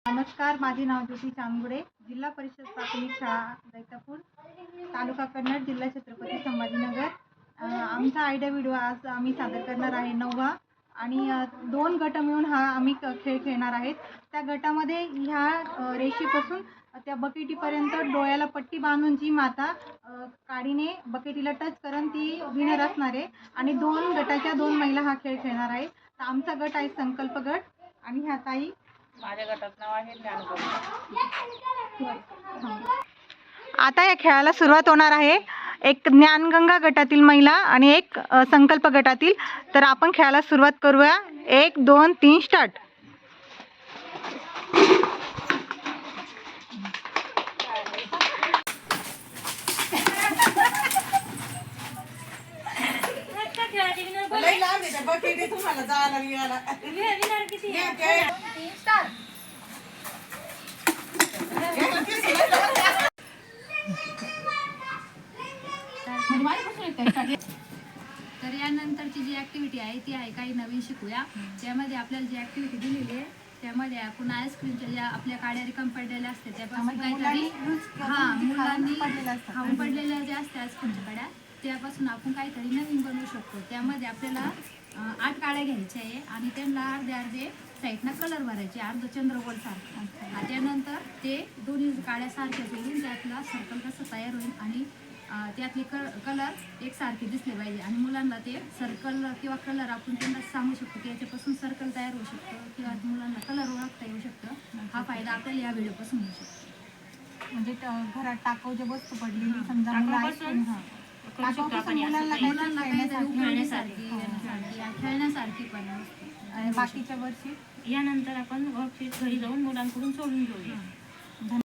नमस्कार, माझे नाव ज्योती चांगुडे, जिल्हा परिषद प्राथमिक शाळा दैतापूर, तालुका कन्नड, जिल्हा छत्रपती संभाजीनगर। आमचा आयडिया व्हिडिओ आज आम्ही सादर करणार आहे 9वा आणि 2 गट मिळून हा आम्ही खेळ खेळणार आहेत। त्या गटामध्ये ह्या रेषेपासून त्या बकेटीपर्यंत डोळ्याला पट्टी बांधून जी माता काडीने बकेटीला टच करून ती विनर असणार आहे आणि 2 गटाच्या 2 महिला हा खेळ खेळणार आहे। तर आमचा गट आहे संकल्प गट आणि ह्या ताई माझ्या गटाचं नाव आहे ज्ञानगंगा। आता या खेळाला सुरुवात होणार आहे। एक ज्ञानगंगा गटातील महिला आणि एक संकल्प गटातील। तर आपण खेळाला सुरुवात करूया। 1 2 3 स्टार्ट। तर यानंतरची जी ॲक्टिव्हिटी आहे ती आहे काही नवीन शिकूया। त्यामध्ये आपल्याला जी ॲक्टिव्हिटी दिलेली आहे त्यामध्ये आपण आईस्क्रीमच्या ज्या आपल्या काड्या रिकाम पडलेल्या असतात त्यापासून काहीतरी मुलांनी खाऊन पडलेल्या ज्या असतात आईस्क्रीमच्या काड्या त्यापासून आपण काहीतरी नवीन बनवू शकतो। त्यामध्ये आपल्याला 8 काड्या घ्यायच्या आहे आणि त्यांना अर्धे अर्धे साईडनं कलर भरायचे, अर्ध चंद्रकोर सारखं। त्यानंतर ते दोन्ही काड्या सारख्या जोडून त्यातला सर्कल कसं तयार होईल आणि त्यातले कलर एकसारखे दिसले पाहिजे आणि मुलांना ते सर्कल किंवा कलर आपण त्यांना सांगू शकतो की याच्यापासून सर्कल तयार होऊ शकतं किंवा मुलांना कलर ओळखता येऊ शकतं। हा फायदा आपल्याला या व्हिडिओपासून होऊ शकतो। म्हणजे घरात टाकाऊ जे वस्तू पडलेली समजा मुलांना खेळण्यासारखी पण बाकीच्या वर्षी यानंतर आपण वर्कशीट घरी जाऊन मुलांकडून सोडून घेऊया।